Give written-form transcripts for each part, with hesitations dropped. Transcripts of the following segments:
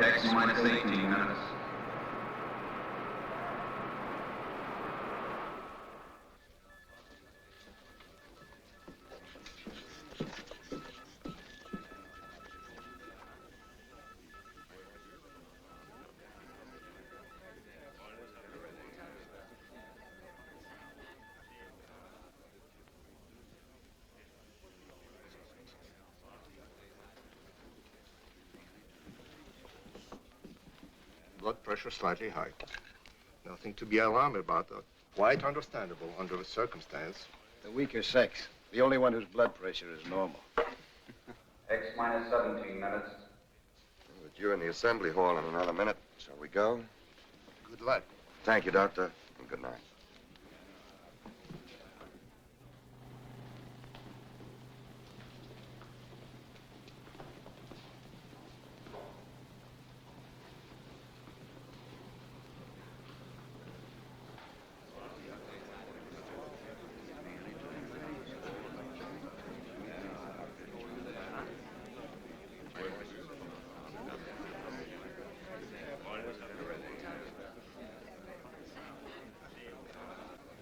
X minus 18 minutes. Blood pressure slightly high. Nothing to be alarmed about, though. Quite understandable under the circumstance. The weaker sex. The only one whose blood pressure is normal. X minus 17 minutes. We're due in the assembly hall in another minute. Shall we go? Good luck. Thank you, Doctor, and good night.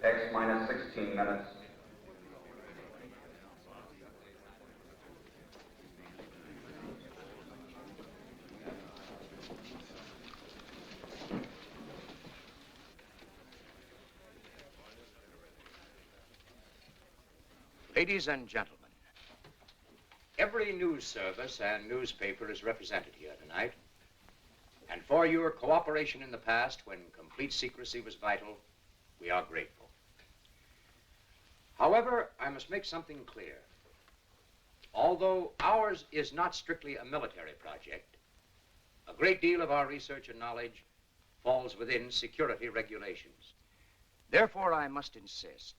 X minus 16 minutes. Ladies and gentlemen, every news service and newspaper is represented here tonight. And for your cooperation in the past, when complete secrecy was vital, we are grateful. However, I must make something clear. Although ours is not strictly a military project, a great deal of our research and knowledge falls within security regulations. Therefore, I must insist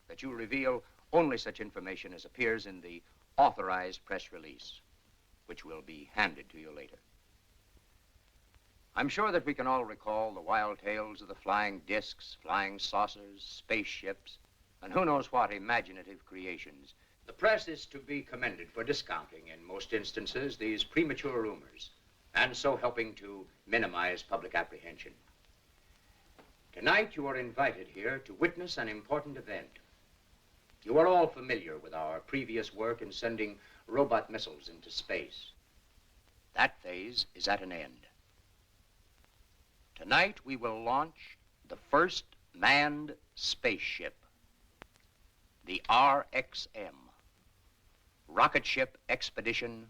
that you reveal only such information as appears in the authorized press release, which will be handed to you later. I'm sure that we can all recall the wild tales of the flying discs, flying saucers, spaceships, and who knows what imaginative creations. The press is to be commended for discounting, in most instances, these premature rumors, and so helping to minimize public apprehension. Tonight, you are invited here to witness an important event. You are all familiar with our previous work in sending robot missiles into space. That phase is at an end. Tonight, we will launch the first manned spaceship, the RXM, Rocketship Expedition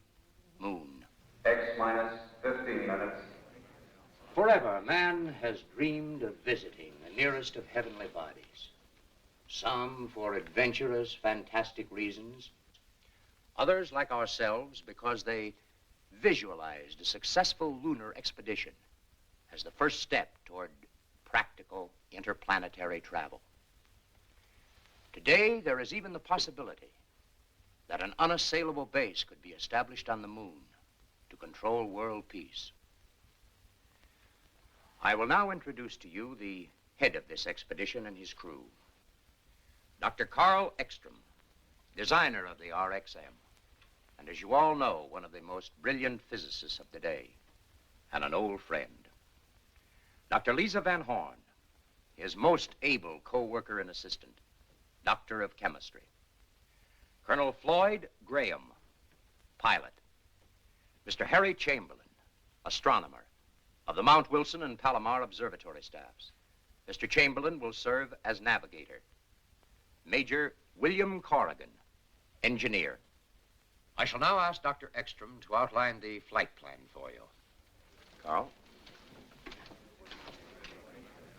Moon. X minus 15 minutes. Forever, man has dreamed of visiting the nearest of heavenly bodies. Some for adventurous, fantastic reasons. Others, like ourselves, because they visualized a successful lunar expedition as the first step toward practical interplanetary travel. Today, there is even the possibility that an unassailable base could be established on the moon to control world peace. I will now introduce to you the head of this expedition and his crew, Dr. Carl Ekstrom, designer of the RXM, and as you all know, one of the most brilliant physicists of the day, and an old friend. Dr. Lisa Van Horn, his most able co-worker and assistant, Doctor of Chemistry. Colonel Floyd Graham, pilot. Mr. Harry Chamberlain, astronomer, of the Mount Wilson and Palomar Observatory staffs. Mr. Chamberlain will serve as navigator. Major William Corrigan, engineer. I shall now ask Dr. Ekstrom to outline the flight plan for you. Carl?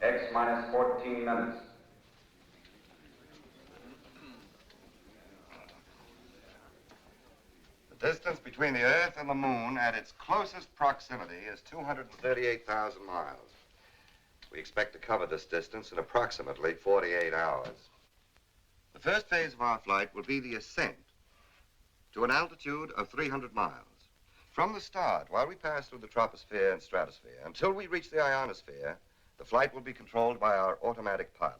X minus 14 minutes. The distance between the Earth and the Moon at its closest proximity is 238,000 miles. We expect to cover this distance in approximately 48 hours. The first phase of our flight will be the ascent to an altitude of 300 miles. From the start, while we pass through the troposphere and stratosphere, until we reach the ionosphere, the flight will be controlled by our automatic pilot.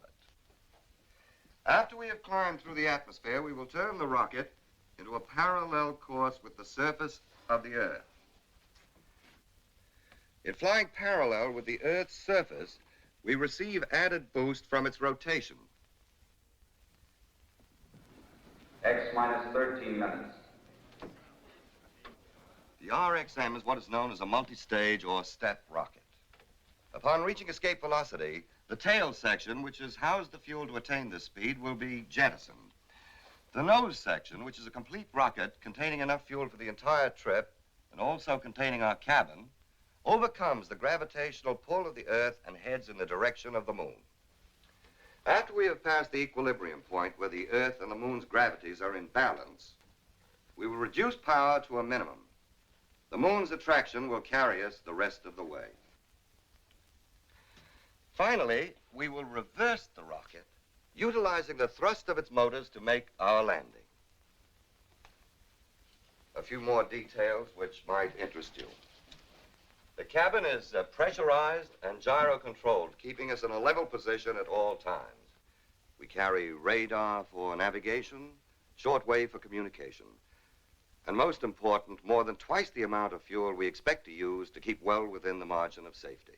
After we have climbed through the atmosphere, we will turn the rocket into a parallel course with the surface of the Earth. In flying parallel with the Earth's surface, we receive added boost from its rotation. X minus 13 minutes. The RXM is what is known as a multi-stage or step rocket. Upon reaching escape velocity, the tail section, which has housed the fuel to attain this speed, will be jettisoned. The nose section, which is a complete rocket containing enough fuel for the entire trip and also containing our cabin, overcomes the gravitational pull of the Earth and heads in the direction of the moon. After we have passed the equilibrium point where the Earth and the moon's gravities are in balance, we will reduce power to a minimum. The moon's attraction will carry us the rest of the way. Finally, we will reverse the rocket, utilizing the thrust of its motors to make our landing. A few more details which might interest you. The cabin is pressurized and gyro-controlled, keeping us in a level position at all times. We carry radar for navigation, shortwave for communication, and most important, more than twice the amount of fuel we expect to use to keep well within the margin of safety.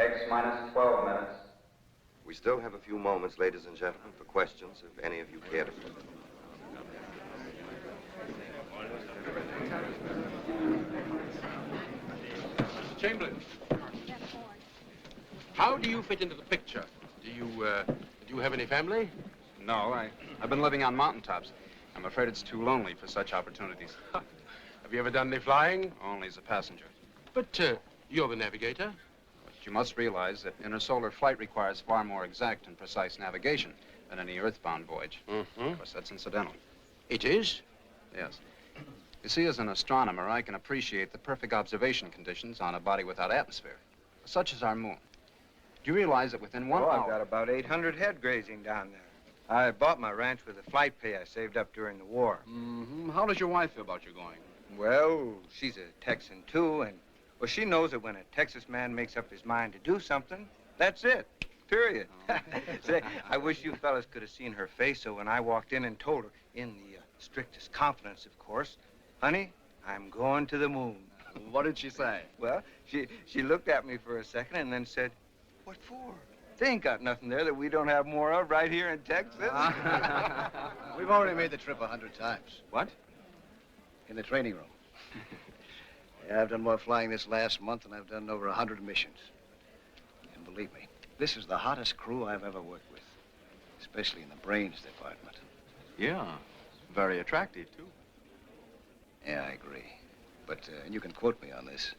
X minus 12 minutes. We still have a few moments, ladies and gentlemen, for questions, if any of you care to put them. Chamberlain, how do you fit into the picture? Do you have any family? No, I've been living on mountaintops. I'm afraid it's too lonely for such opportunities. Have you ever done any flying? Only as a passenger. But you're the navigator. But you must realize that intersolar flight requires far more exact and precise navigation than any earthbound voyage. Mm-hmm. Of course, that's incidental. It is? Yes. You see, as an astronomer, I can appreciate the perfect observation conditions on a body without atmosphere, such as our moon. Do you realize that within 1 hour... I've got about 800 head grazing down there. I bought my ranch with the flight pay I saved up during the war. Mm-hmm. How does your wife feel about you going? Well, she's a Texan, too, and, well, she knows that when a Texas man makes up his mind to do something, that's it, period. Say, I wish you fellas could have seen her face, so when I walked in and told her, in the strictest confidence, of course, honey, I'm going to the moon. What did she say? Well, she looked at me for a second and then said, what for? They ain't got nothing there that we don't have more of right here in Texas. We've already made the trip 100 times. What? In the training room. Yeah, I've done more flying this last month than I've done in over 100 missions. And believe me, this is the hottest crew I've ever worked with, especially in the brains department. Yeah, very attractive, too. Yeah, I agree. But, and you can quote me on this,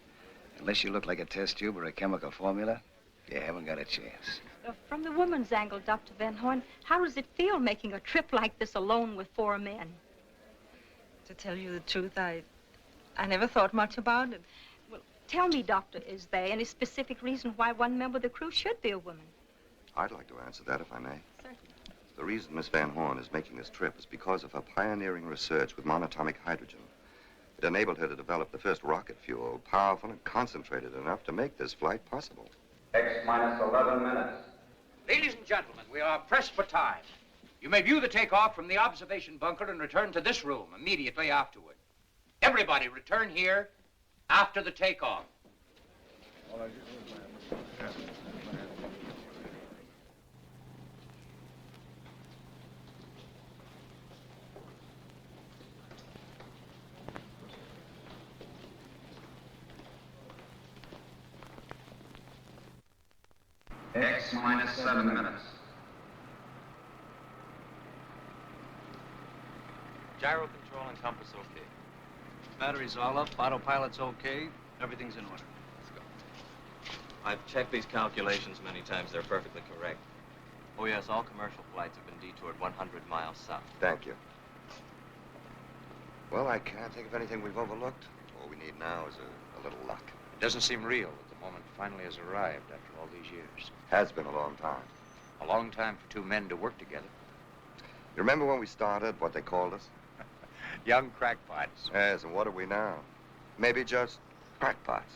unless you look like a test tube or a chemical formula, you haven't got a chance. From the woman's angle, Dr. Van Horn, how does it feel making a trip like this alone with 4 men? To tell you the truth, I never thought much about it. Well, tell me, Doctor, is there any specific reason why one member of the crew should be a woman? I'd like to answer that, if I may. Certainly. The reason Miss Van Horn is making this trip is because of her pioneering research with monatomic hydrogen. It enabled her to develop the first rocket fuel, powerful and concentrated enough to make this flight possible. X minus 11 minutes. Ladies and gentlemen, we are pressed for time. You may view the takeoff from the observation bunker and return to this room immediately afterward. Everybody return here after the takeoff. X minus 7 minutes. Gyro control and compass okay. Battery's all up, autopilot's okay, everything's in order. Let's go. I've checked these calculations many times. They're perfectly correct. Oh, yes, all commercial flights have been detoured 100 miles south. Thank you. Well, I can't think of anything we've overlooked. All we need now is a little luck. It doesn't seem real that the moment finally has arrived after all these years. Has been a long time. A long time for 2 men to work together. You remember when we started, what they called us? Young crackpots. Yes, and what are we now? Maybe just crackpots.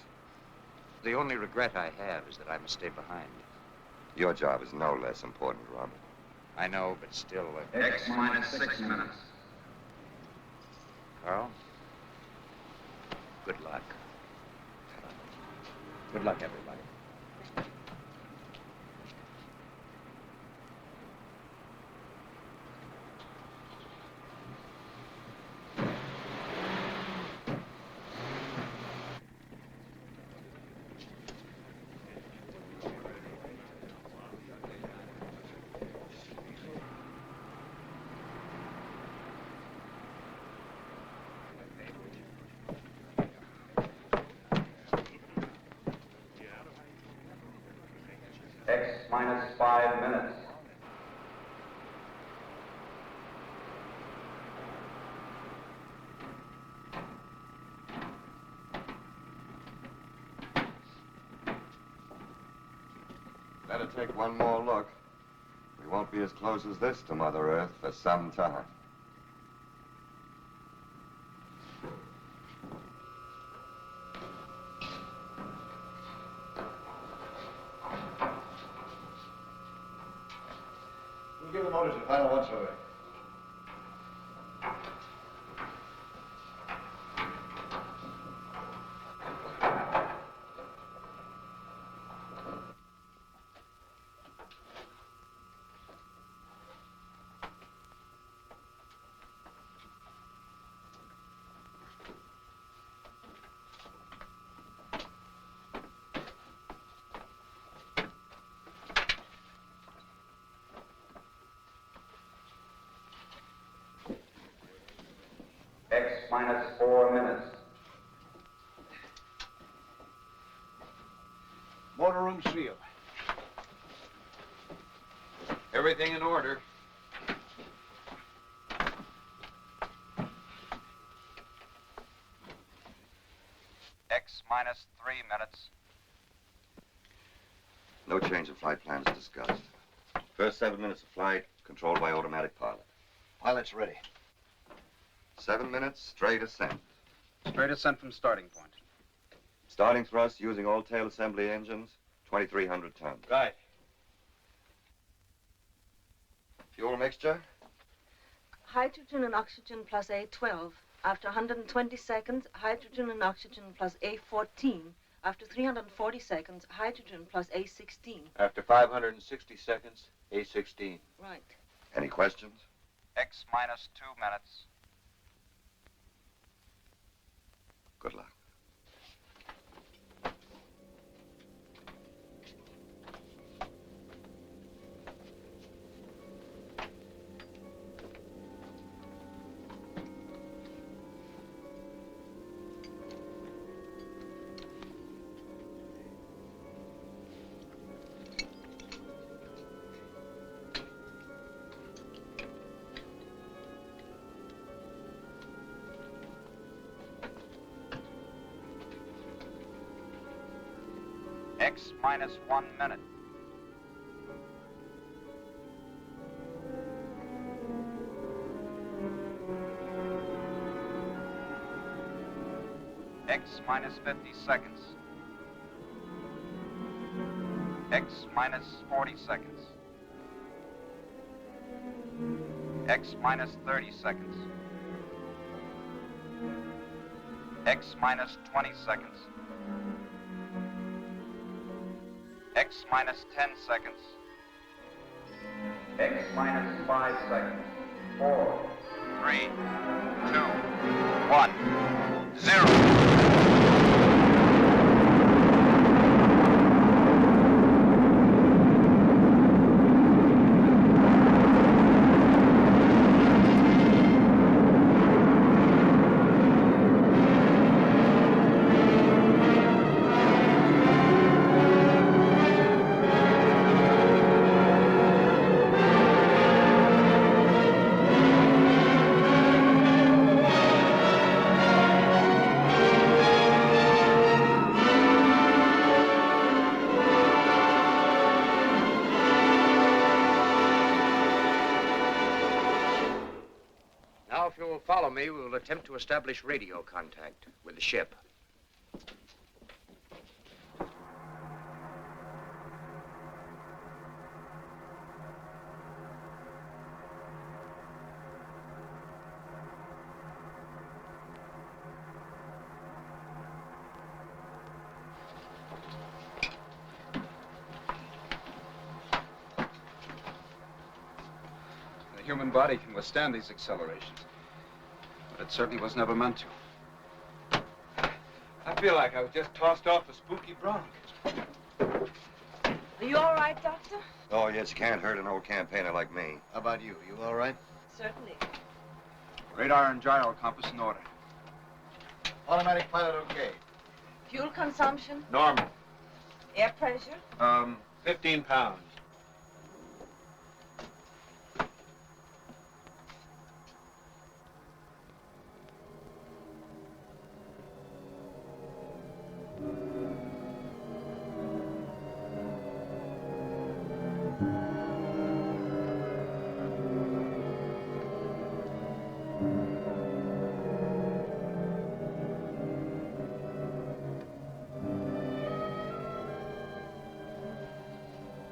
The only regret I have is that I must stay behind. Your job is no less important, Robert. I know, but still... X minus 6 minutes. Carl, good luck. Good luck, everybody. X minus 5 minutes. Better take one more look. We won't be as close as this to Mother Earth for some time. We'll give the motors a final once-over. X minus 4 minutes. Motor room sealed. Everything in order. X minus 3 minutes. No change in flight plans discussed. First 7 minutes of flight, controlled by automatic pilot. Pilot's ready. 7 minutes, straight ascent. Straight ascent from starting point. Starting thrust using all tail assembly engines, 2,300 tons. Right. Fuel mixture? Hydrogen and oxygen plus A12. After 120 seconds, hydrogen and oxygen plus A14. After 340 seconds, hydrogen plus A16. After 560 seconds, A16. Right. Any questions? X minus 2 minutes. Good luck. X minus 1 minute. X minus 50 seconds. X minus 40 seconds. X minus 30 seconds. X minus 20 seconds. X minus 10 seconds. X minus 5 seconds. 4, 3, 2, 1, 0. Now, if you will follow me, we will attempt to establish radio contact with the ship. human body can withstand these accelerations. But it certainly was never meant to. I feel like I was just tossed off a spooky bronc. Are you all right, Doctor? Oh, yes, can't hurt an old campaigner like me. How about you? You all right? Certainly. Radar and gyro compass in order. Automatic pilot okay. Fuel consumption? Normal. Air pressure? 15 pounds.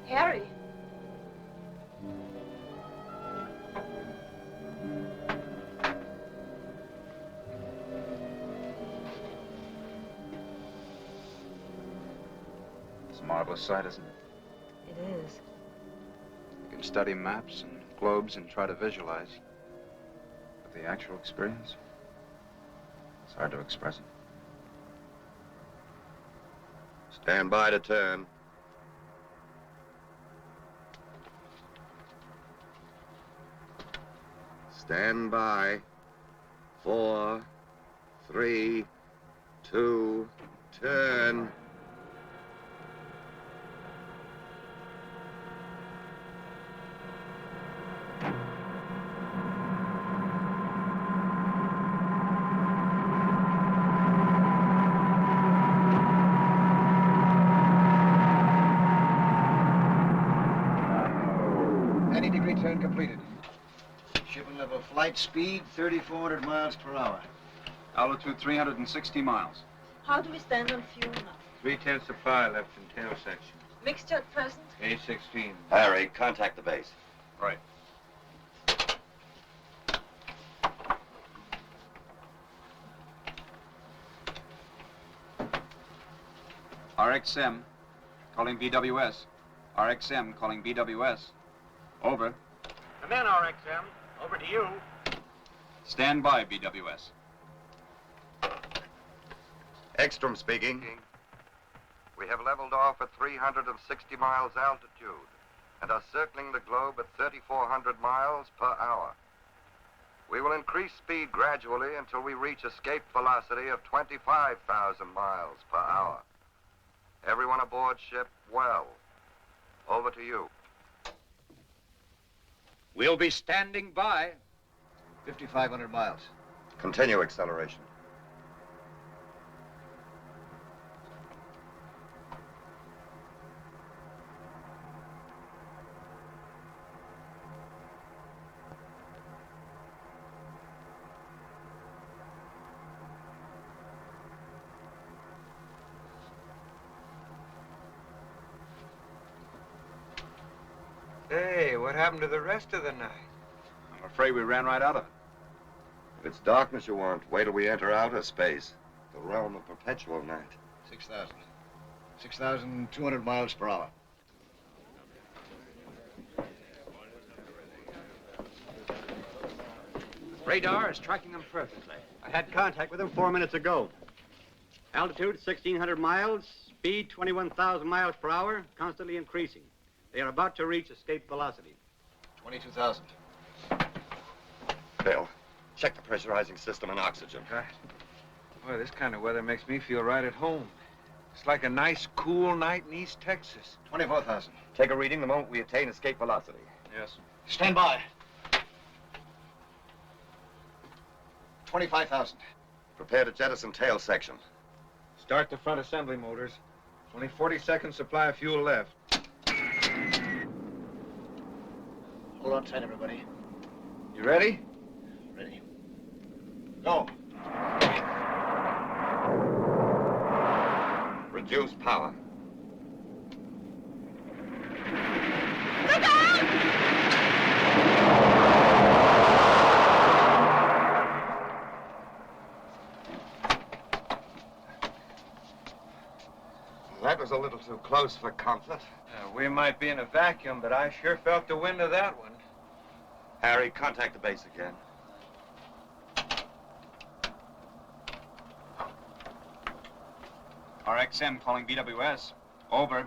Harry. It's a marvelous sight, isn't it? It is. You can study maps and globes and try to visualize. But the actual experience, it's hard to express it. Stand by to turn. Stand by. 4, 3, 2, turn. Any-degree turn completed. Shipping level flight speed, 3,400 miles per hour. Altitude 360 miles. How do we stand on fuel now? 3/10 supply left in tail section. Mixture at present? A16. Harry, contact the base. Right. RXM, calling BWS. RXM, calling BWS. Over. Come in, RXM. Over to you. Stand by, BWS. Ekstrom speaking. We have leveled off at 360 miles altitude and are circling the globe at 3,400 miles per hour. We will increase speed gradually until we reach escape velocity of 25,000 miles per hour. Everyone aboard ship, well. Over to you. We'll be standing by. 5,500 miles. Continue acceleration. Hey, what happened to the rest of the night? I'm afraid we ran right out of it. If it's darkness you want, wait till we enter outer space, the realm of perpetual night. 6,000. 6,200 miles per hour. Radar is tracking them perfectly. I had contact with them 4 minutes ago. Altitude 1,600 miles, speed 21,000 miles per hour, constantly increasing. They are about to reach escape velocity. 22,000. Bill, check the pressurizing system and oxygen. Boy, this kind of weather makes me feel right at home. It's like a nice, cool night in East Texas. 24,000. Take a reading the moment we attain escape velocity. Yes. Stand by. 25,000. Prepare to jettison tail section. Start the front assembly motors. Only 40 seconds supply of fuel left. Hold on tight, everybody. You ready? Ready. Go. Reduce power. That was a little too close for comfort. We might be in a vacuum, but I sure felt the wind of that one. Harry, contact the base again. RXM calling BWS. Over.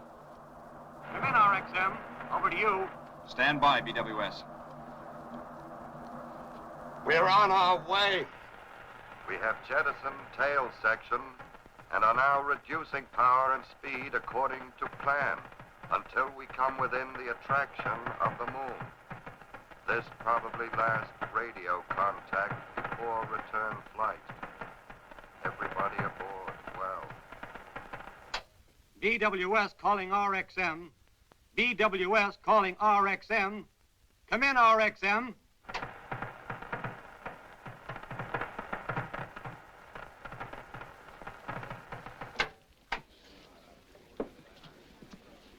Come in, RXM. Over to you. Stand by, BWS. We're on our way. We have jettisoned tail section and are now reducing power and speed according to plan until we come within the attraction of the moon. This probably last radio contact before return flight. Everybody aboard well. BWS calling RXM. BWS calling RXM. Come in, RXM.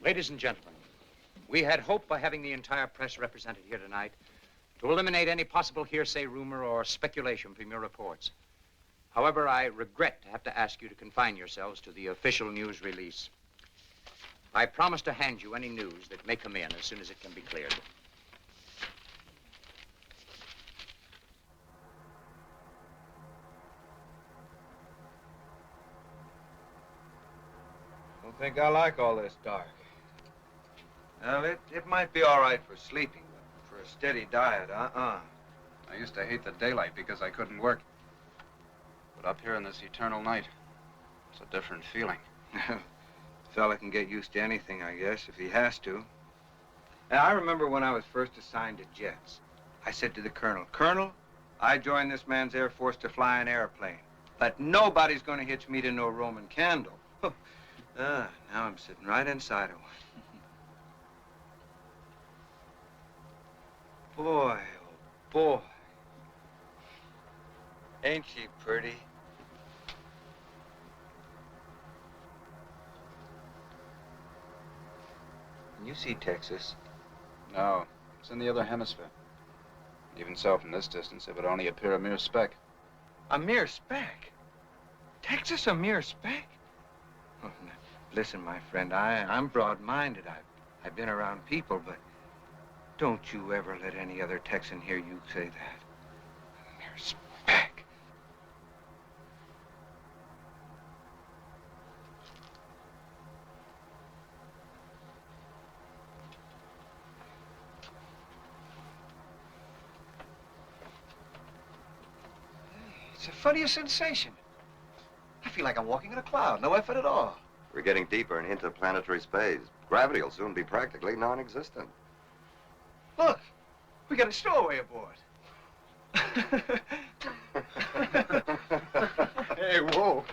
Ladies and gentlemen, we had hoped by having the entire press represented here tonight to eliminate any possible hearsay, rumor, or speculation from your reports. However, I regret to have to ask you to confine yourselves to the official news release. I promise to hand you any news that may come in as soon as it can be cleared. Don't think I like all this dark. Well, it might be all right for sleeping, but for a steady diet, I used to hate the daylight because I couldn't work. But up here in this eternal night, it's a different feeling. Fella can get used to anything, I guess, if he has to. Now, I remember when I was first assigned to jets. I said to the colonel, Colonel, I joined this man's Air Force to fly an airplane, but nobody's going to hitch me to no Roman candle. Now I'm sitting right inside of one. Boy, oh boy. Ain't she pretty? Can you see Texas? No, it's in the other hemisphere. Even so, from this distance, it would only appear a mere speck. A mere speck? Texas a mere speck? Oh, now, listen, my friend, I'm broad-minded. I've been around people, but don't you ever let any other Texan hear you say that. A mere speck. It's the funniest sensation. I feel like I'm walking in a cloud. No effort at all. We're getting deeper in interplanetary space. Gravity will soon be practically non-existent. Look, we got a stowaway aboard. Hey, whoa.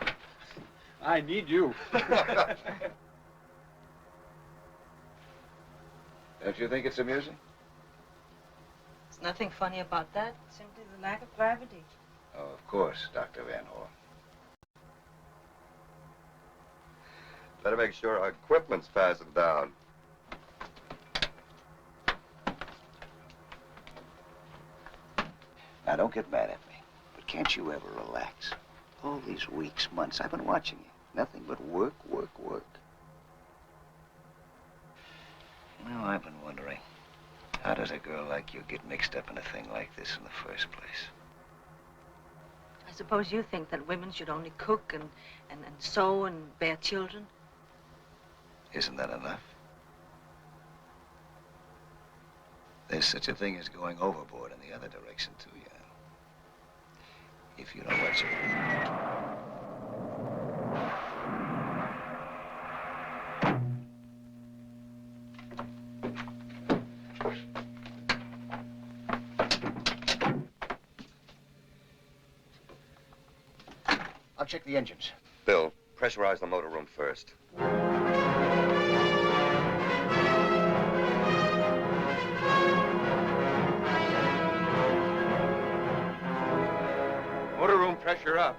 I need you. Don't you think it's amusing? There's nothing funny about that. Simply the lack of gravity. Oh, of course, Dr. Van Horn. Better make sure our equipment's fastened down. Now, don't get mad at me, but can't you ever relax? All these weeks, months, I've been watching you. Nothing but work, work, work. Well, I've been wondering, how does a girl like you get mixed up in a thing like this in the first place? I suppose you think that women should only cook and sew and bear children? Isn't that enough? There's such a thing as going overboard in the other direction, too, yeah. If you know what you I'll check the engines. Bill, pressurize the motor room first. Motor room pressure up.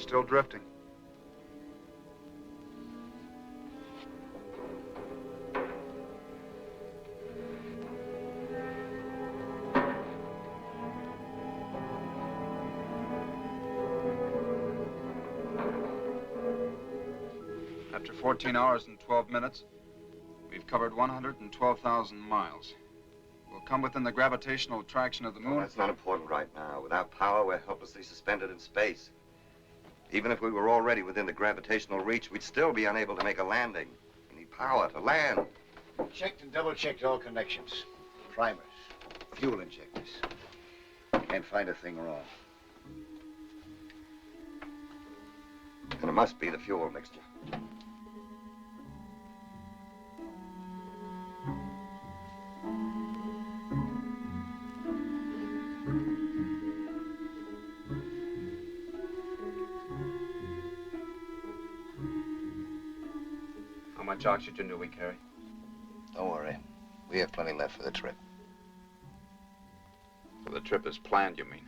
still drifting. After 14 hours and 12 minutes, we've covered 112,000 miles. We'll come within the gravitational attraction of the moon. Well, that's not important right now. Without power, we're helplessly suspended in space. Even if we were already within the gravitational reach, we'd still be unable to make a landing. We need power to land. Checked and double-checked all connections. Primers, fuel injectors. Can't find a thing wrong. And it must be the fuel mixture. How much oxygen do we carry? Don't worry. We have plenty left for the trip. For the trip as planned, you mean?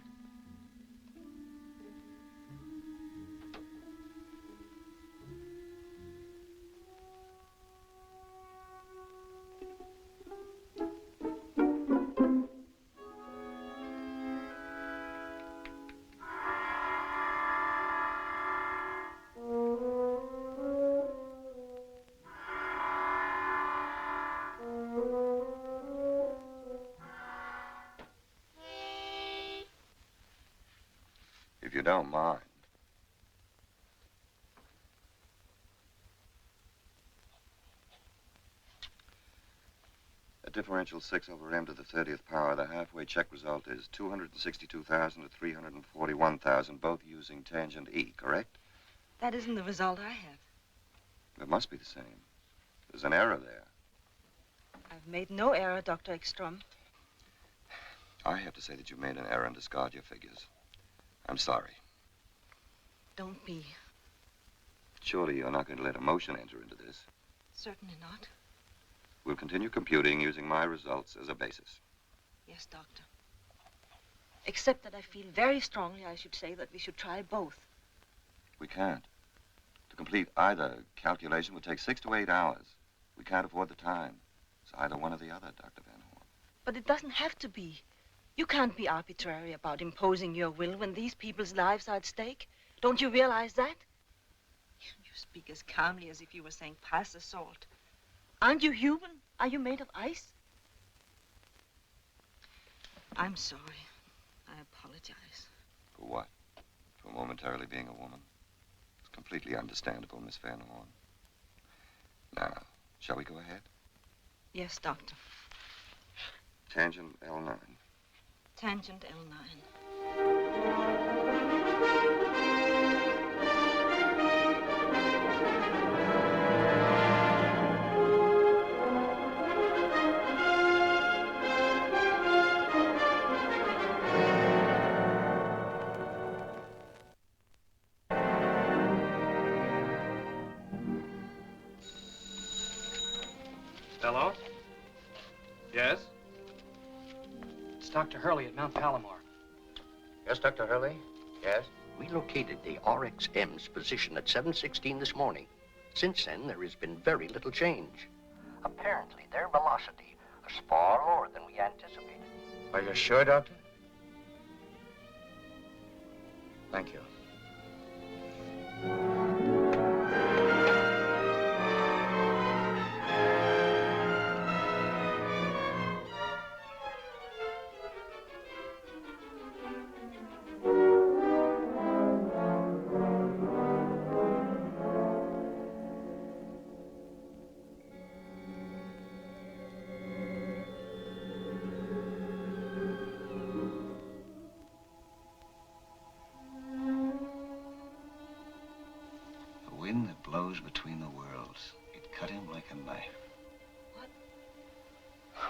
If you don't mind. At differential 6 over m to the 30th power, the halfway check result is 262,000 to 341,000, both using tangent E, correct? That isn't the result I have. It must be the same. There's an error there. I've made no error, Dr. Ekstrom. I have to say that you made an error and discard your figures. I'm sorry. Don't be. Surely you're not going to let emotion enter into this. Certainly not. We'll continue computing using my results as a basis. Yes, Doctor. Except that I feel very strongly I should say that we should try both. We can't. To complete either calculation would take 6 to 8 hours. We can't afford the time. It's either one or the other, Dr. Van Horn. But it doesn't have to be. You can't be arbitrary about imposing your will when these people's lives are at stake. Don't you realize that? You speak as calmly as if you were saying pass the salt. Aren't you human? Are you made of ice? I'm sorry. I apologize. For what? For momentarily being a woman? It's completely understandable, Miss Van Horn. Now, shall we go ahead? Yes, Doctor. Tangent L9. Tangent L9. Hello? Yes? It's Dr. Hurley at Mount Palomar. Yes, Dr. Hurley? Yes? We located the RXM's position at 7:16 this morning. Since then, there has been very little change. Apparently, their velocity is far lower than we anticipated. Are you sure, Doctor? Thank you. Wind that blows between the worlds. It cut him like a knife. What?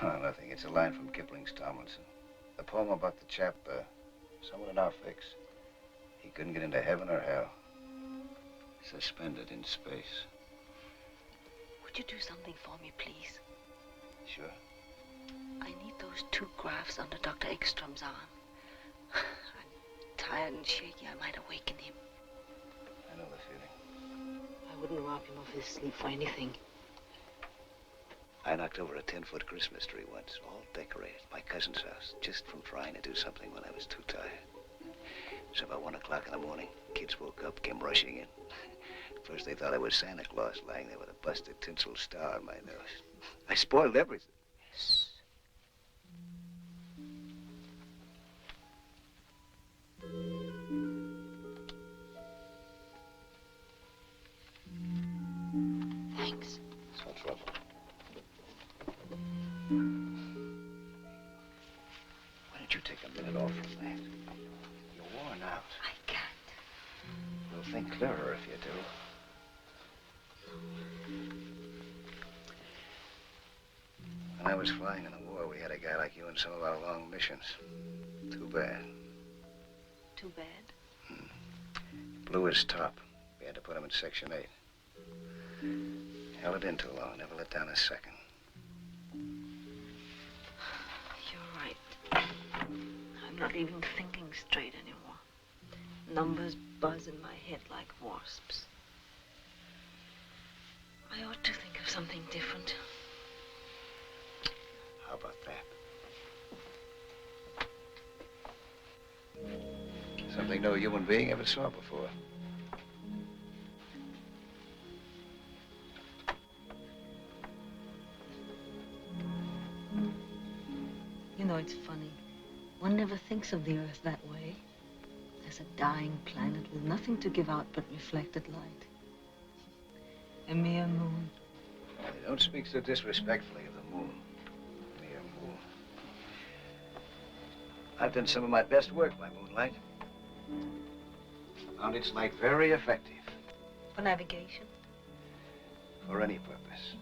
Oh, nothing. It's a line from Kipling's Tomlinson. The poem about the chap, someone in our fix. He couldn't get into heaven or hell. Suspended in space. Would you do something for me, please? Sure. I need those 2 graphs under Dr. Ekstrom's arm. I'm tired and shaky. I might awaken him. I wouldn't rob him of his sleep for anything. I knocked over a 10-foot Christmas tree once, all decorated, at my cousin's house, just from trying to do something when I was too tired. It was about 1 o'clock in the morning. Kids woke up, came rushing in. First, they thought I was Santa Claus lying there with a busted tinsel star on my nose. I spoiled everything. Thanks. It's no trouble. Why don't you take a minute off from that? You're worn out. I can't. You'll think clearer if you do. When I was flying in the war, we had a guy like you in some of our long missions. Too bad. Too bad? Blew his top. We had to put him in Section 8. Held it in too long, never let down a second. You're right. I'm not even thinking straight anymore. Numbers buzz in my head like wasps. I ought to think of something different. How about that? Something no human being ever saw before. You know, it's funny. One never thinks of the Earth that way. As a dying planet with nothing to give out but reflected light. A mere moon. Hey, don't speak so disrespectfully of the moon. Mere moon. I've done some of my best work by moonlight. Found its light very effective. For navigation? For any purpose.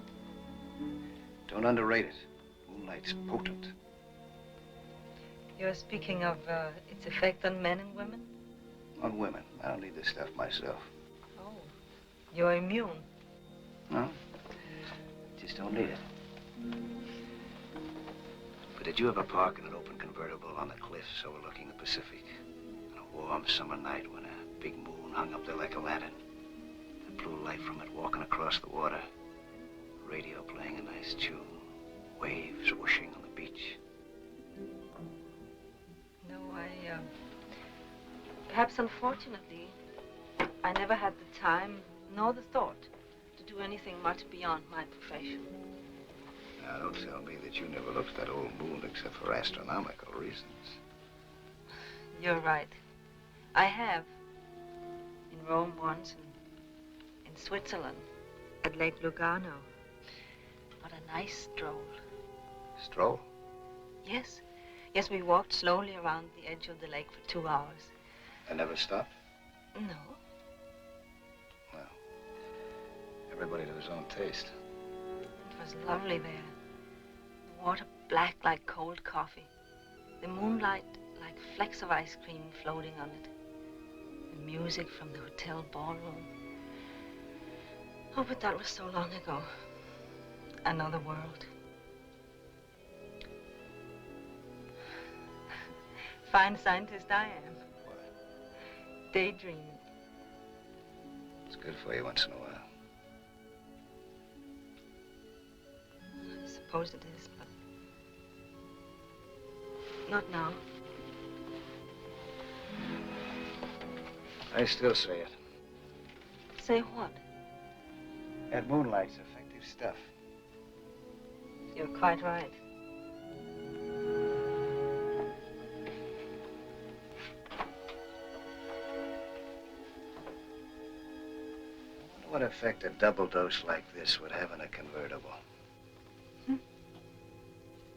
Don't underrate it. Moonlight's potent. You're speaking of its effect on men and women? On women. I don't need this stuff myself. Oh, you're immune. No? Just don't need it. But did you ever park in an open convertible on the cliffs overlooking the Pacific? On a warm summer night when a big moon hung up there like a lantern? The blue light from it walking across the water. Radio playing a nice tune. Waves whooshing on the beach. No, perhaps unfortunately, I never had the time nor the thought to do anything much beyond my profession. Now, don't tell me that you never looked at that old moon except for astronomical reasons. You're right. I have. In Rome once, and in Switzerland, at Lake Lugano. What a nice stroll. Stroll? Yes. Yes, we walked slowly around the edge of the lake for 2 hours. And never stopped? No. Well, everybody to his own taste. It was lovely there. The water black like cold coffee. The moonlight like flecks of ice cream floating on it. The music from the hotel ballroom. Oh, but that was so long ago. Another world. Fine scientist I am. What? Daydreaming. It's good for you once in a while. I suppose it is, but not now. I still say it. Say what? That moonlight's effective stuff. You're quite right. What effect a double dose like this would have in a convertible?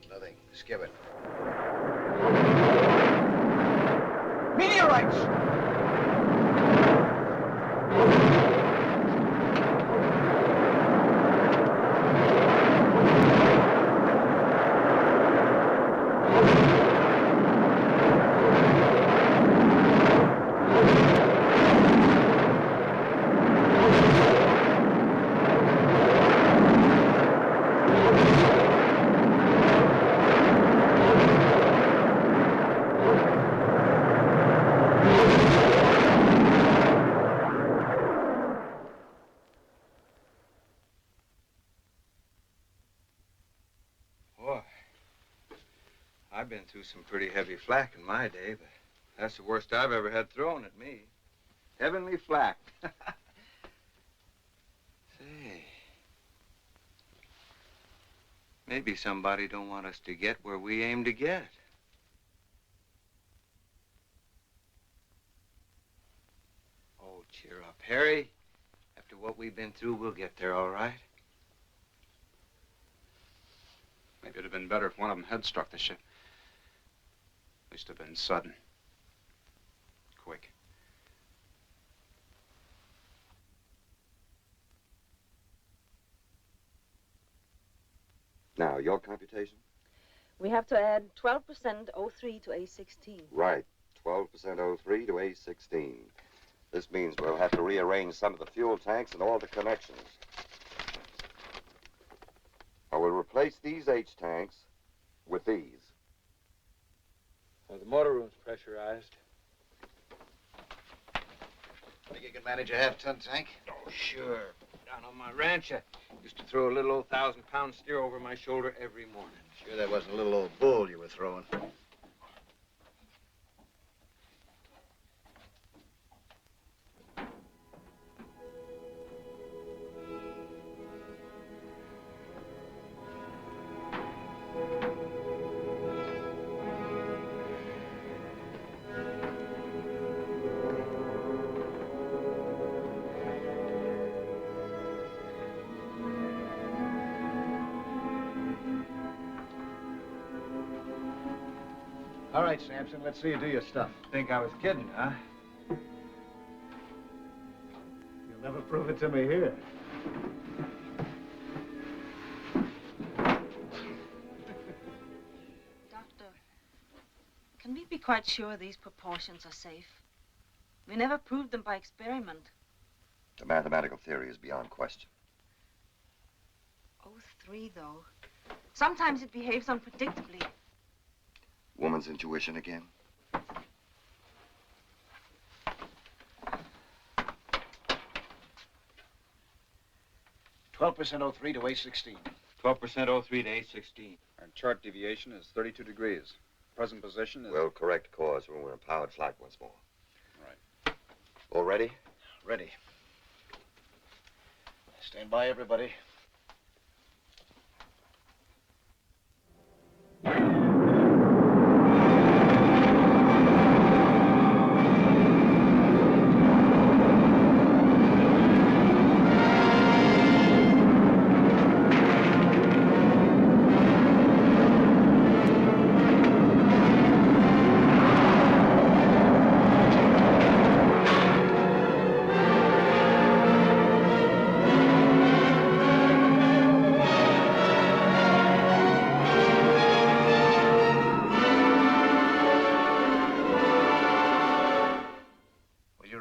Nothing. Skip it. Meteorites! I've been through some pretty heavy flak in my day, but that's the worst I've ever had thrown at me. Heavenly flak. Say, maybe somebody don't want us to get where we aim to get. Oh, cheer up, Harry. After what we've been through, we'll get there, all right? Maybe it'd have been better if one of them had struck the ship. At least have been sudden. Quick. Now, your computation? We have to add 12% O3 to A16. Right. 12% O3 to A16. This means we'll have to rearrange some of the fuel tanks and all the connections. I will replace these H tanks with these. The motor room's pressurized. Think you can manage a half-ton tank? Oh, sure. Down on my ranch, I used to throw a little old 1,000-pound steer over my shoulder every morning. Sure that wasn't a little old bull you were throwing. All right, Sampson, let's see you do your stuff. Think I was kidding, huh? You'll never prove it to me here. Doctor, can we be quite sure these proportions are safe? We never proved them by experiment. The mathematical theory is beyond question. O3, though. Sometimes it behaves unpredictably. Woman's intuition again? 12% O3 to A16. 12% O3 to A16. Our chart deviation is 32 degrees. Present position is... We'll correct course when we're in powered flight once more. Right. All ready? Ready. Stand by, everybody.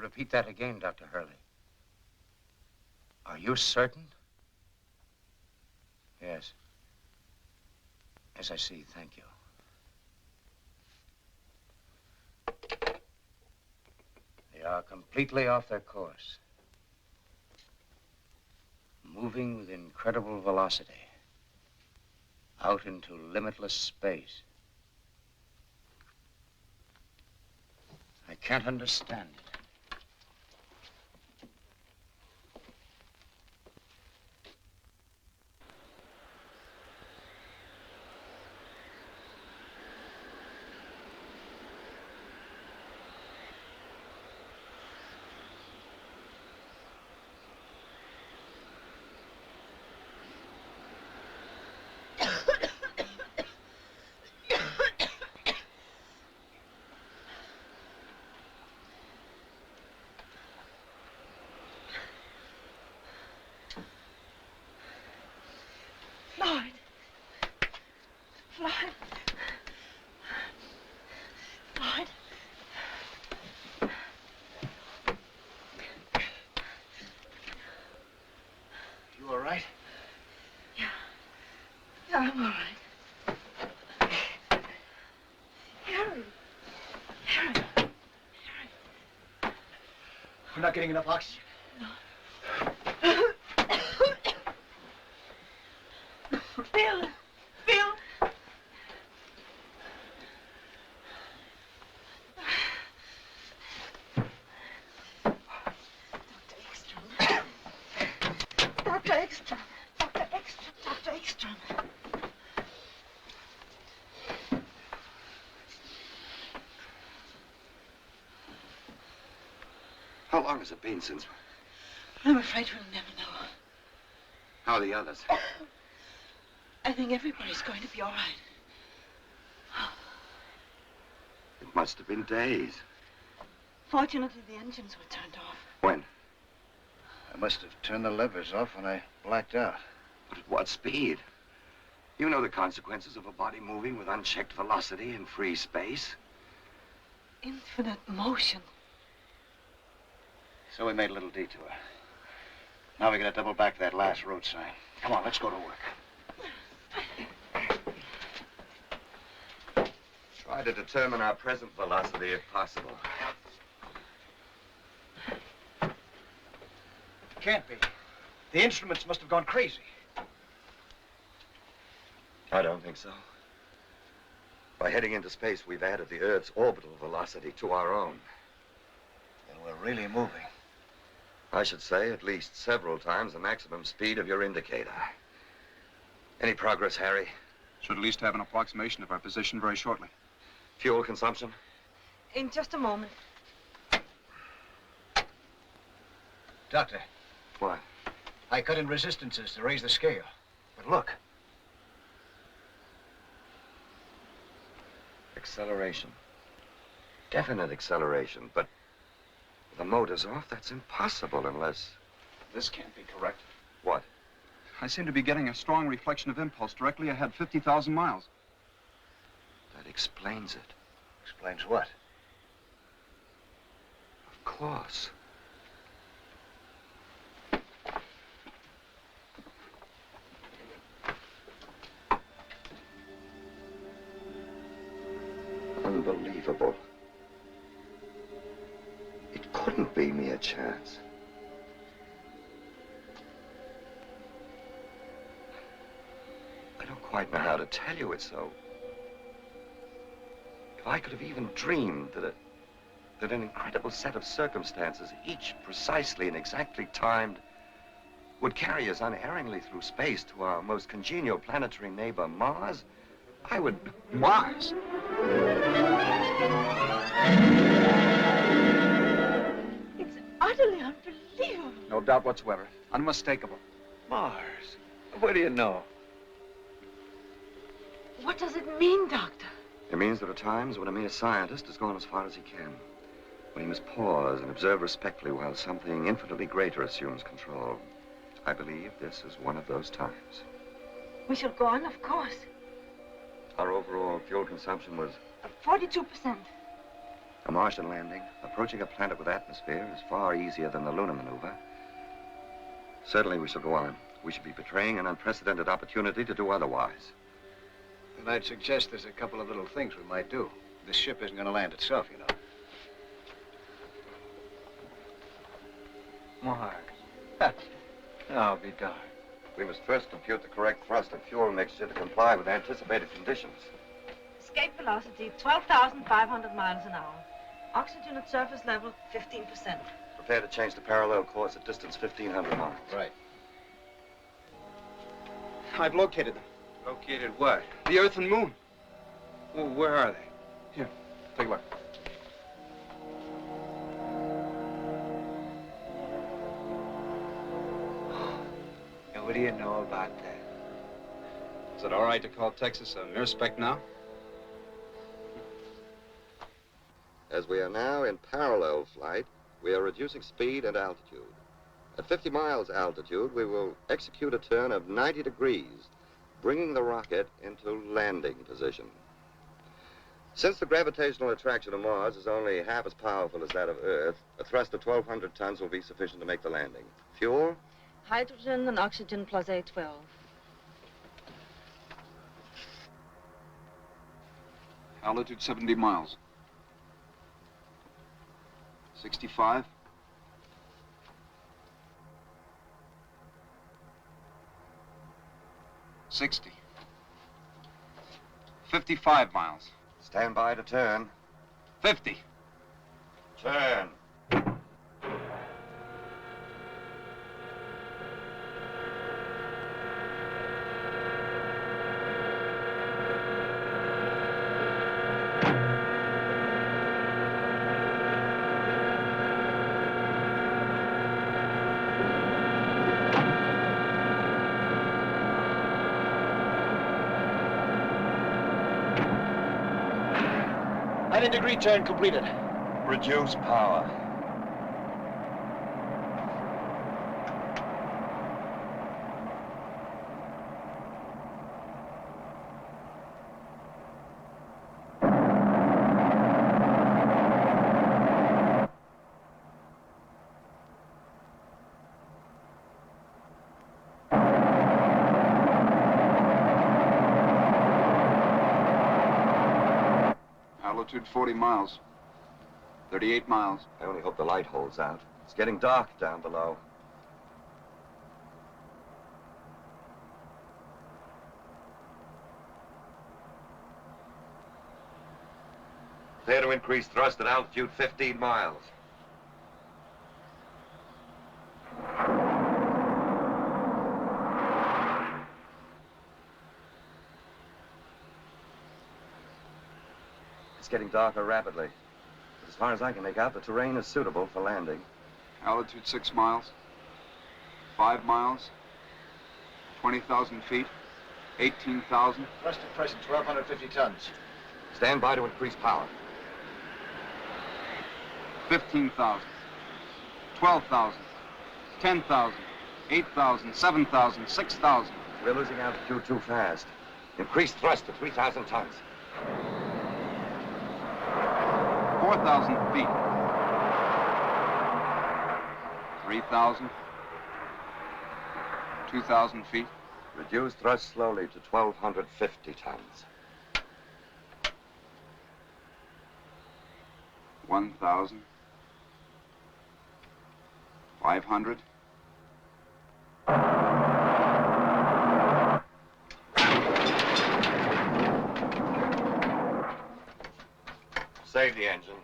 Repeat that again, Dr. Hurley. Are you certain? Yes. Yes, I see. Thank you. They are completely off their course. Moving with incredible velocity. Out into limitless space. I can't understand it. Lloyd. Lloyd. Lloyd. You all right? Yeah. Yeah, I'm all right. Harry. Harry. Harry. You're not getting enough oxygen. Phil. Phil. How long has it been since? I'm afraid we'll never know. How are the others? I think everybody's going to be all right. It must have been days. Fortunately, the engines were turned off. When? I must have turned the levers off when I blacked out. But at what speed? You know the consequences of a body moving with unchecked velocity in free space. Infinite motion. So we made a little detour. Now we gotta double back to that last road sign. Come on, let's go to work. Try to determine our present velocity if possible. Can't be. The instruments must have gone crazy. I don't think so. By heading into space, we've added the Earth's orbital velocity to our own. Then we're really moving. I should say at least several times the maximum speed of your indicator. Any progress, Harry? Should at least have an approximation of our position very shortly. Fuel consumption? In just a moment. Doctor. What? I cut in resistances to raise the scale. But look. Acceleration. Definite acceleration, but with the motors off, that's impossible unless... This can't be correct. What? I seem to be getting a strong reflection of impulse directly ahead, 50,000 miles. That explains it. Explains what? Of course. Unbelievable. It couldn't be mere chance. I don't quite know how to tell you it, so... If I could have even dreamed that an incredible set of circumstances, each precisely and exactly timed, would carry us unerringly through space to our most congenial planetary neighbor, Mars, I would... Mars? It's utterly unbelievable. No doubt whatsoever. Unmistakable. Mars. What do you know? What does it mean, Doctor? It means there are times when a mere scientist has gone as far as he can. When he must pause and observe respectfully while something infinitely greater assumes control. I believe this is one of those times. We shall go on, of course. Our overall fuel consumption was 42%. a Martian landing. Approaching a planet with atmosphere is far easier than the lunar maneuver. Certainly we shall go on. We should be betraying an unprecedented opportunity to do otherwise. And I'd suggest there's a couple of little things we might do. This ship isn't going to land itself, you know. Mars. I'll be darned. We must first compute the correct thrust and fuel mixture to comply with anticipated conditions. Escape velocity, 12,500 miles an hour. Oxygen at surface level, 15%. Prepare to change the parallel course at distance 1,500 miles. Right. I've located them. Located what? The Earth and Moon. Well, where are they? Here, take a look. And what do you know about that? Is it all right to call Texas a mere speck now? As we are now in parallel flight, we are reducing speed and altitude. At 50 miles altitude, we will execute a turn of 90 degrees, bringing the rocket into landing position. Since the gravitational attraction of Mars is only half as powerful as that of Earth, a thrust of 1,200 tons will be sufficient to make the landing. Fuel? Hydrogen and oxygen plus A12. Altitude 70 miles. 65. 60. 55 miles. Stand by to turn. 50. Turn. 90-degree turn completed. Reduce power. Altitude 40 miles. 38 miles. I only hope the light holds out. It's getting dark down below. Clear to increase thrust at altitude 15 miles. It's getting darker rapidly. As far as I can make out, the terrain is suitable for landing. Altitude 6 miles. 5 miles. 20,000 feet. 18,000. Thrust at present, 1,250 tons. Stand by to increase power. 15,000. 12,000. 10,000. 8,000. 7,000. 6,000. We're losing altitude too fast. Increase thrust to 3,000 tons. 4,000 feet. 3,000. 2,000 feet. Reduce thrust slowly to 1,250 tons. 1,000. 500. Save the engines.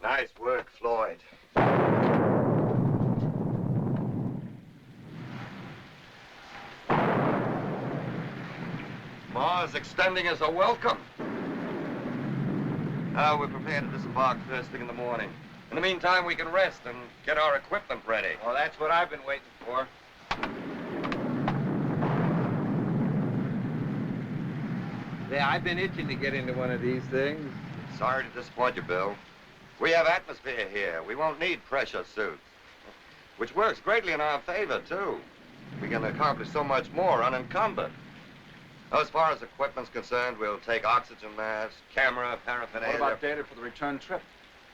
Nice work, Floyd. Mars extending us a welcome. Now we're prepared to disembark first thing in the morning. In the meantime, we can rest and get our equipment ready. Well, that's what I've been waiting for. Yeah, I've been itching to get into one of these things. Sorry to disappoint you, Bill. We have atmosphere here. We won't need pressure suits. Which works greatly in our favor, too. We can accomplish so much more unencumbered. As far as equipment's concerned, we'll take oxygen masks, camera, paraphernalia. What about data for the return trip?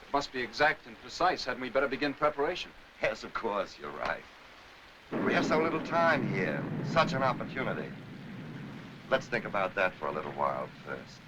It must be exact and precise. Hadn't we better begin preparation? Yes, of course, you're right. We have so little time here. Such an opportunity. Let's think about that for a little while first.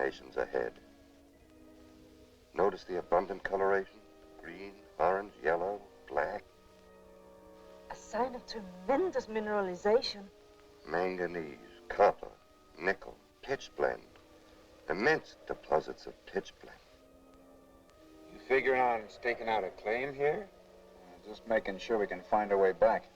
destinations ahead. Notice the abundant coloration? Green, orange, yellow, black. A sign of tremendous mineralization. Manganese, copper, nickel, pitch blende. Immense deposits of pitch blende. You figuring on staking out a claim here? Just making sure we can find our way back.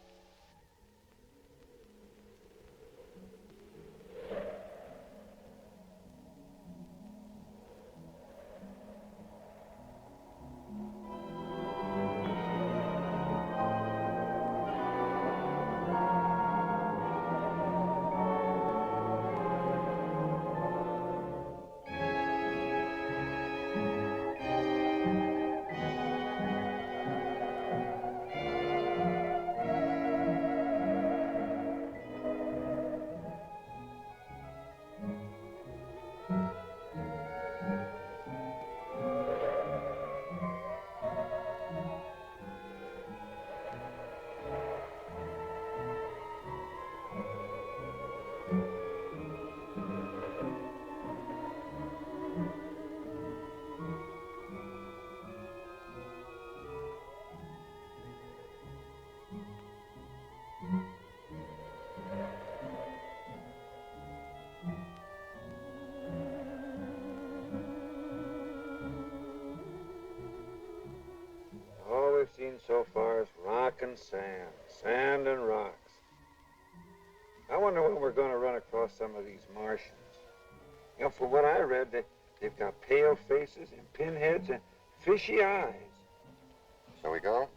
All we've seen so far is rock and sand, sand and rocks. I wonder when we're going to run across some of these Martians. You know, from what I read, they've got pale faces and pinheads and fishy eyes. Shall we go?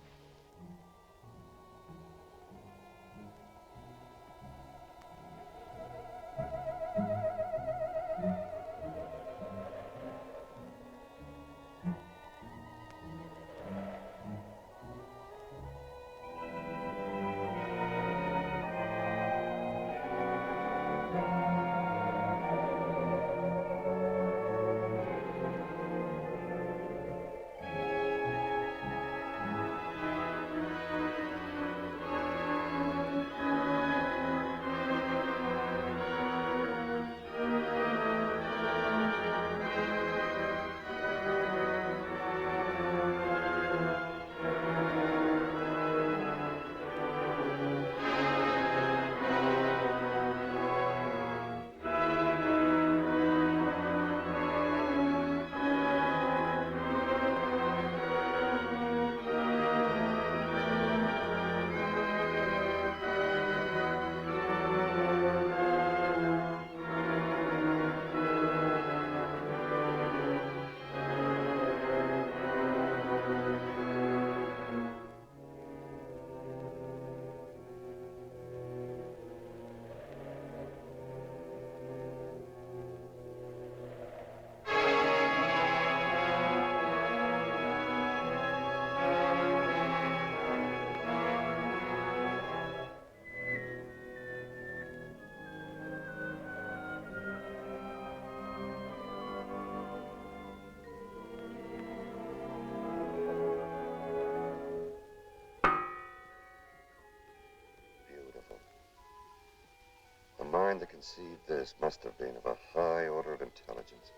The mind that conceived this must have been of a high order of intelligence,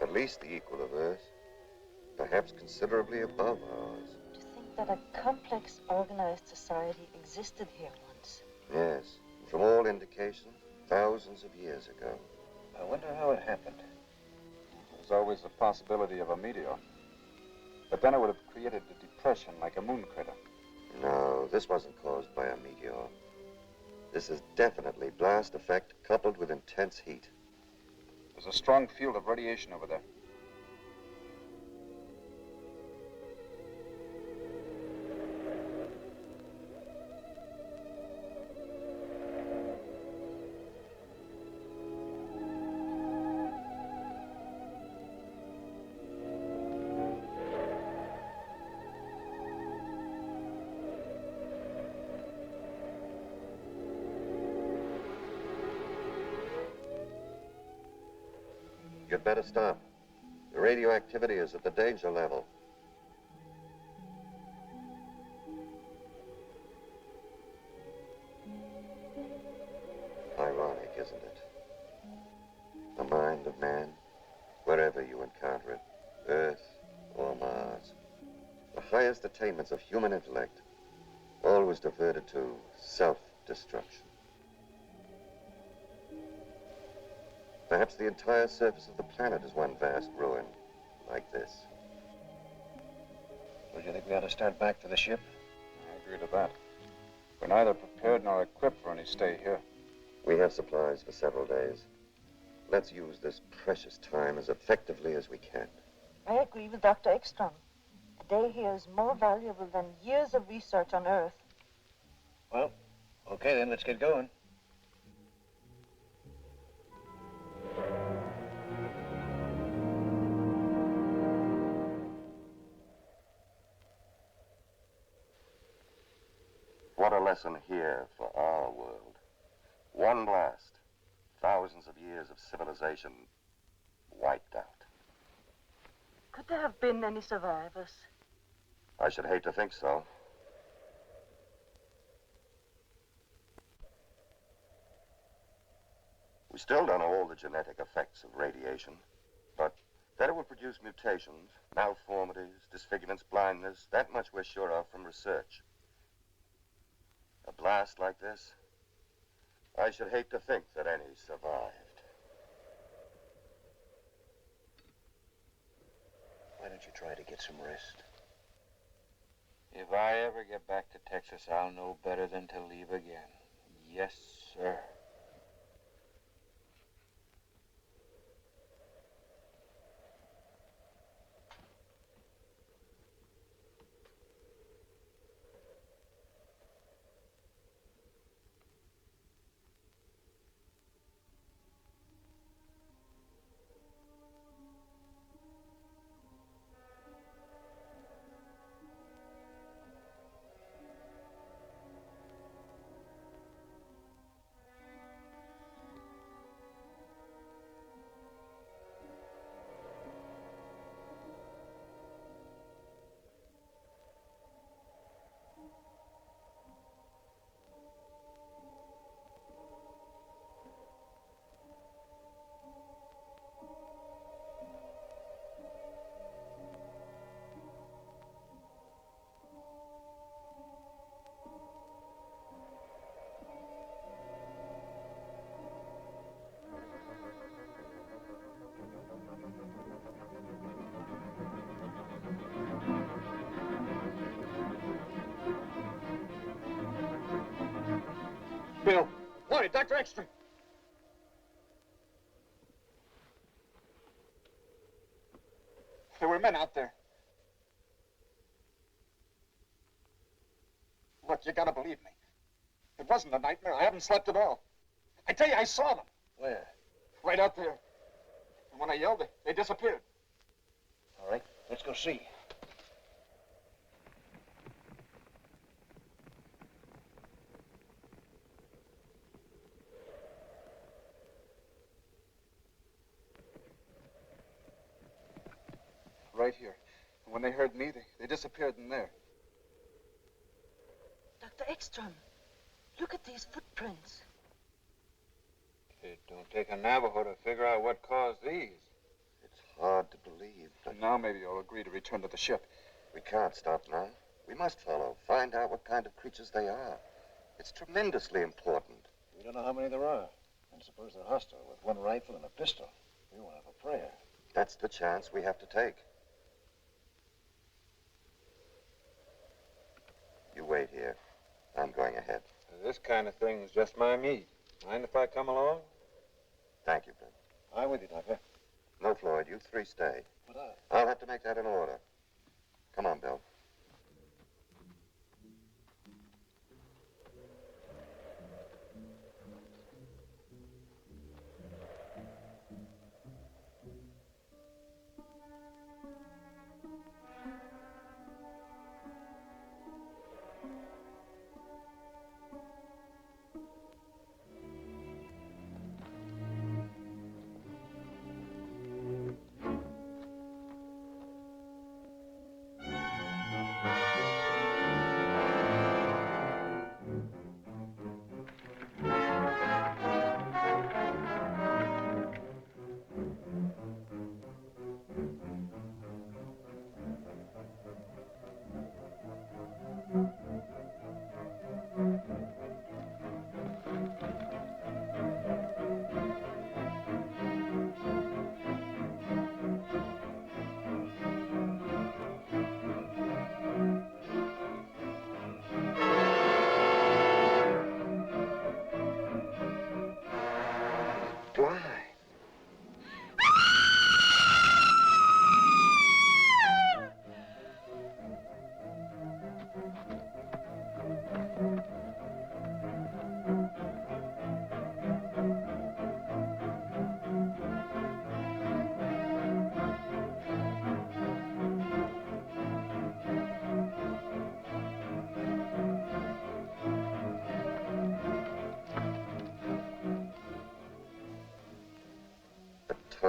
at least the equal of Earth, perhaps considerably above ours. To think that a complex, organized society existed here once. Yes, and from all indication, thousands of years ago. I wonder how it happened. There's always the possibility of a meteor. But then it would have created a depression like a moon crater. No, this wasn't caused by a meteor. This is definitely blast effect coupled with intense heat. There's a strong field of radiation over there. You'd better stop. The radioactivity is at the danger level. Ironic, isn't it? The mind of man highest attainments of human intellect, always diverted to self-destruction. Perhaps the entire surface of the planet is one vast ruin, like this. Well, do you think we ought to start back to the ship? I agree to that. We're neither prepared nor equipped for any stay here. We have supplies for several days. Let's use this precious time as effectively as we can. I agree with Dr. Ekstrom. A day here is more valuable than years of research on Earth. Well, okay then, let's get going. What a lesson here for our world. One blast, thousands of years of civilization wiped out. Could there have been any survivors? I should hate to think so. We still don't know all the genetic effects of radiation, but that it will produce mutations, malformities, disfigurements, blindness, that much we're sure of from research. A blast like this, I should hate to think that any survived. Why don't you try to get some rest? If I ever get back to Texas, I'll know better than to leave again. Yes, sir. Bill. Lloyd, Dr. Ekstrom. There were men out there. Look, you gotta believe me. It wasn't a nightmare. I haven't slept at all. I tell you, I saw them. Where? Right out there. And when I yelled, they disappeared. All right, let's go see. Right here. And when they heard me, they disappeared in there. Dr. Ekstrom, look at these footprints. It don't take a Navajo to figure out what caused these. It's hard to believe. And now maybe you'll agree to return to the ship. We can't stop now. We must follow, find out what kind of creatures they are. It's tremendously important. We don't know how many there are. And suppose they're hostile with one rifle and a pistol. We won't have a prayer. That's the chance we have to take. You wait here. I'm going ahead. This kind of thing's just my meat. Mind if I come along? Thank you, Bill. I'm with you, Doctor. No, Floyd, you three stay. But I'll have to make that in order. Come on, Bill.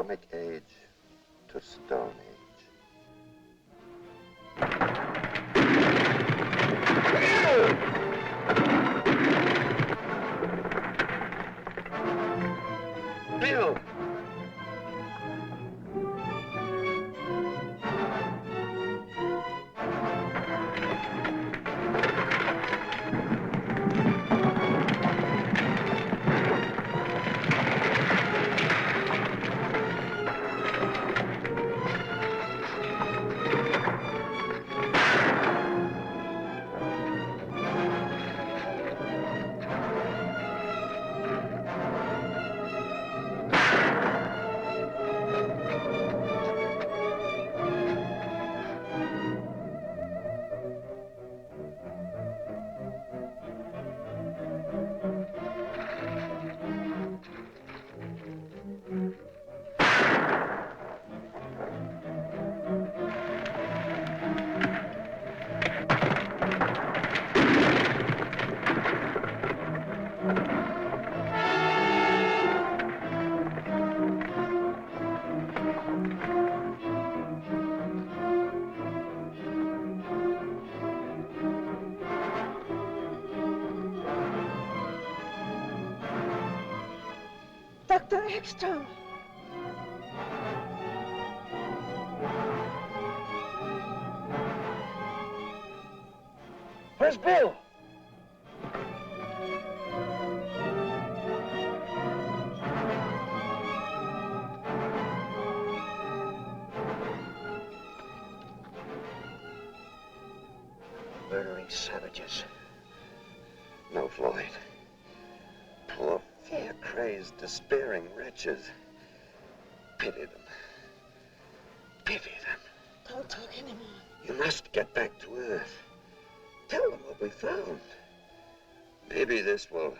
atomic age to Stone Age. Bill! Dr. Ekstrom. Where's Bill? Murdering savages. No, Floyd. Poor, fear-crazed, despairing wretches. Pity them. Pity them. Don't talk anymore. You must get back to Earth. Tell them what we found. Maybe this will...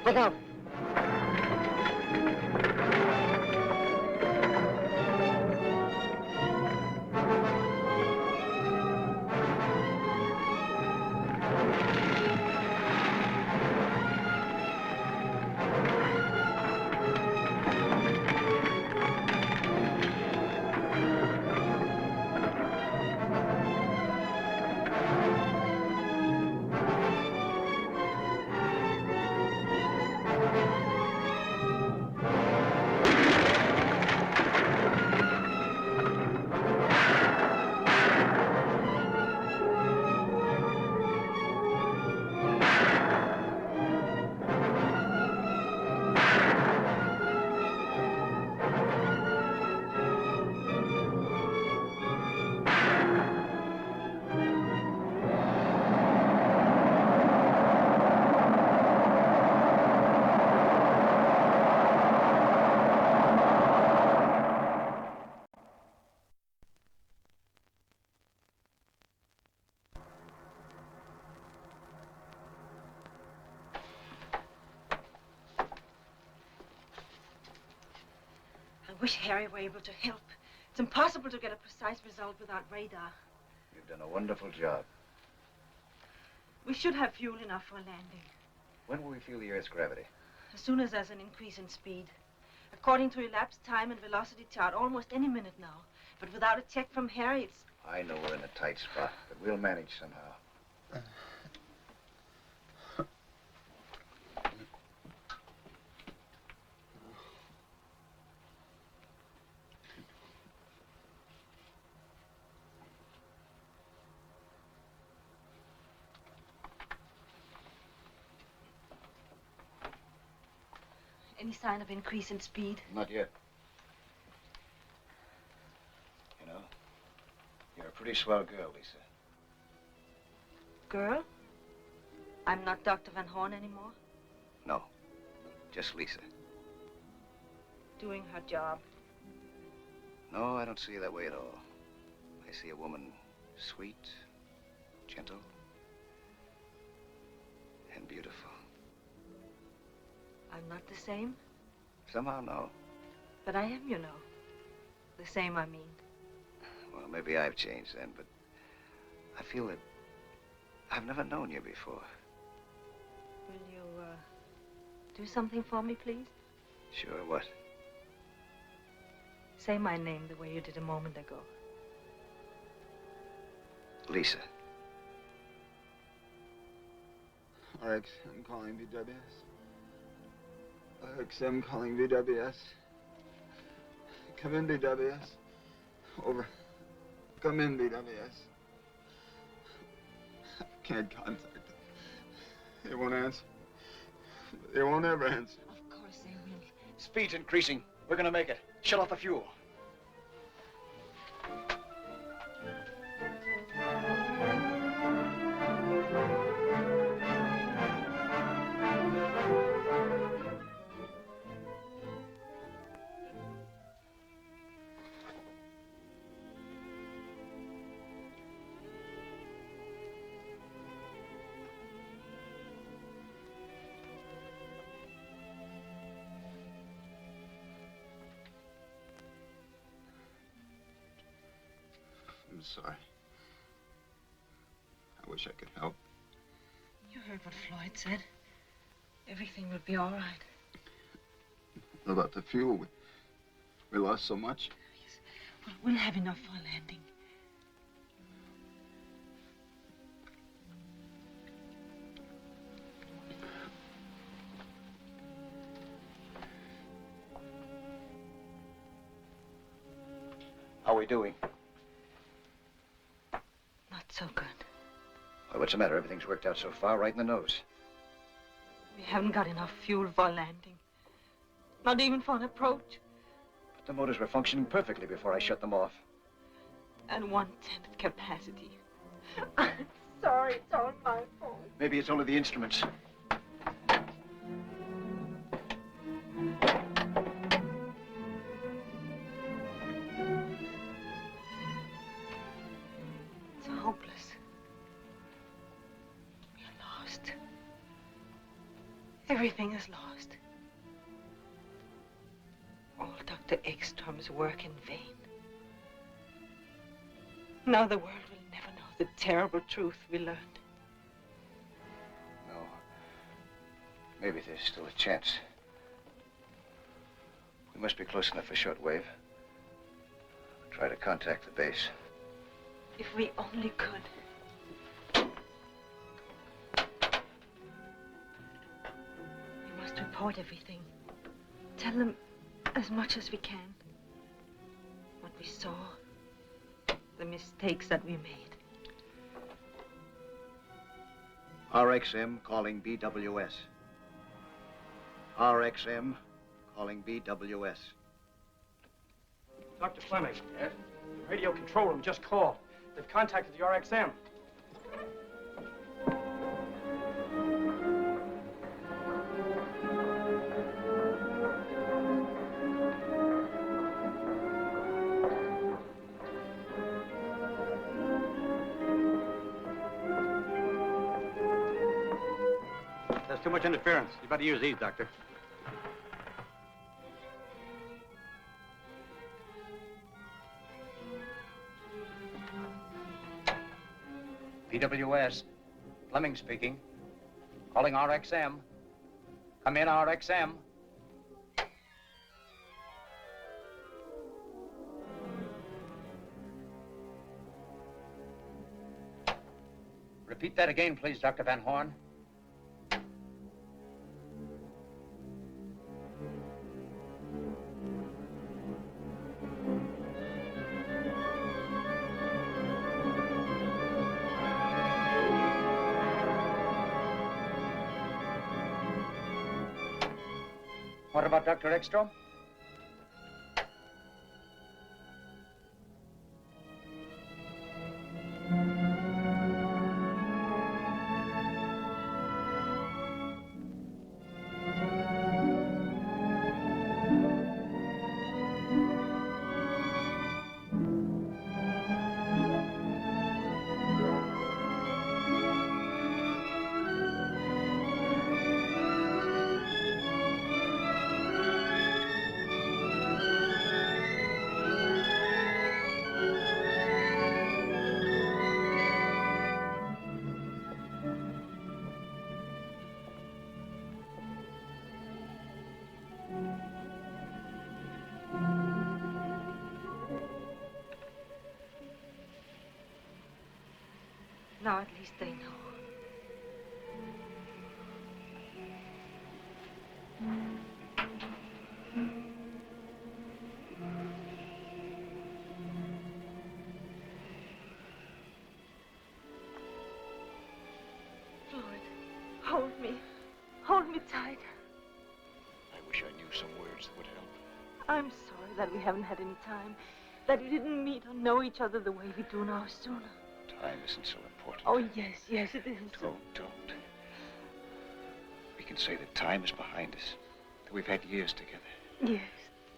Look out. I wish Harry were able to help. It's impossible to get a precise result without radar. You've done a wonderful job. We should have fuel enough for a landing. When will we feel the Earth's gravity? As soon as there's an increase in speed. According to elapsed time and velocity chart, almost any minute now. But without a check from Harry, it's... I know we're in a tight spot, but we'll manage somehow. Any sign of increase in speed? Not yet. You know, you're a pretty swell girl, Lisa. Girl? I'm not Dr. Van Horn anymore? No, just Lisa. Doing her job. No, I don't see you that way at all. I see a woman sweet, gentle, and beautiful. I'm not the same? Somehow, no. But I am, you know. The same, I mean. Well, maybe I've changed then, but I feel that I've never known you before. Will you, do something for me, please? Sure, what? Say my name the way you did a moment ago. Lisa. RXM calling BWS. RXM calling BWS. Come in, BWS. Over. Come in, BWS. I can't contact them. They won't answer. They won't ever answer. Of course they will. Speed's increasing. We're gonna make it. Shut off the fuel. I'm sorry. I wish I could help. You heard what Floyd said. Everything will be all right. What about the fuel? We lost so much. Yes. Well, we'll have enough for a landing. How are we doing? Not so good. Well, what's the matter? Everything's worked out so far, right in the nose. We haven't got enough fuel for a landing. Not even for an approach. But the motors were functioning perfectly before I shut them off. At 1/10 of capacity. I'm sorry, it's all my fault. Maybe it's only the instruments. It's hopeless. We are lost. Everything is lost. All Dr. Ekstrom's work in vain. Now the world will never know the terrible truth we learned. No. Maybe there's still a chance. We must be close enough for shortwave. Try to contact the base. If we only could. We must report everything. Tell them as much as we can. What we saw. The mistakes that we made. RXM calling BWS. RXM calling BWS. Dr. Fleming. Yes? The radio control room just called. They've contacted the RXM. There's too much interference. You better use these, Doctor. BWS. Fleming speaking. Calling RXM. Come in, RXM. Repeat that again, please, Dr. Van Horn. What about Dr. Ekstrom? Now at least they know. Lloyd, hold me. Hold me tight. I wish I knew some words that would help. I'm sorry that we haven't had any time. That we didn't meet or know each other the way we do now sooner. Time isn't so important. Oh, yes, yes, it is. Don't. We can say that time is behind us, that we've had years together. Yes.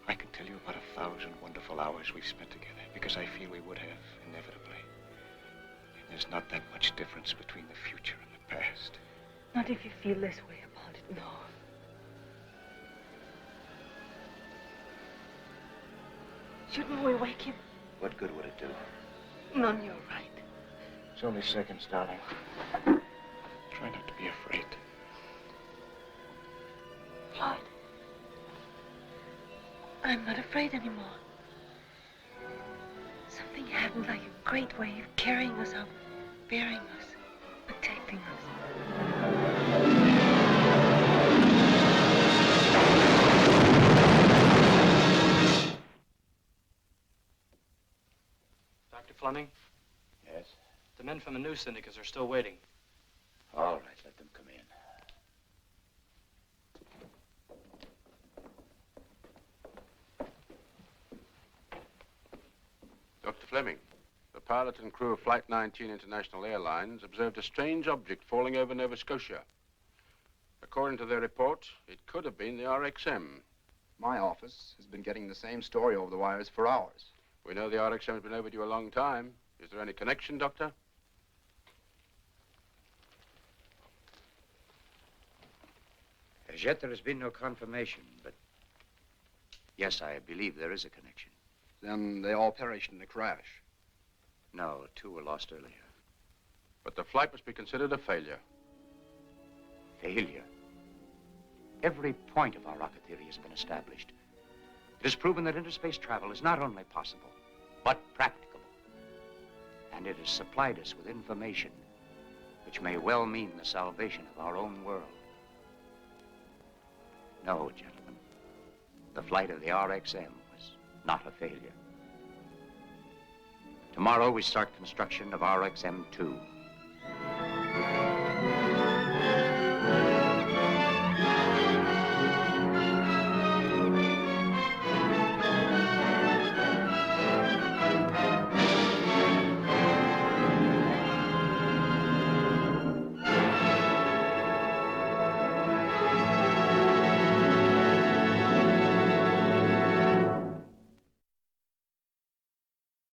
I can tell you about 1,000 wonderful hours we've spent together, because I feel we would have, inevitably. And there's not that much difference between the future and the past. Not if you feel this way about it, no. Shouldn't we wake him? What good would it do? None, you're right. It's only seconds, darling. Try not to be afraid. Lloyd, I'm not afraid anymore. Something happened like a great wave carrying us up, bearing us, protecting us. Dr. Fleming? Yes? The men from the news syndicates are still waiting. All right, let them come in. Dr. Fleming, the pilot and crew of Flight 19 International Airlines observed a strange object falling over Nova Scotia. According to their report, it could have been the RXM. My office has been getting the same story over the wires for hours. We know the RXM has been overdue a long time. Is there any connection, Doctor? As yet, there has been no confirmation, but yes, I believe there is a connection. Then they all perished in a crash. No, 2 were lost earlier. But the flight must be considered a failure. Failure? Every point of our rocket theory has been established. It has proven that interspace travel is not only possible, but practicable. And it has supplied us with information which may well mean the salvation of our own world. No, gentlemen, the flight of the RXM was not a failure. Tomorrow we start construction of RXM-2.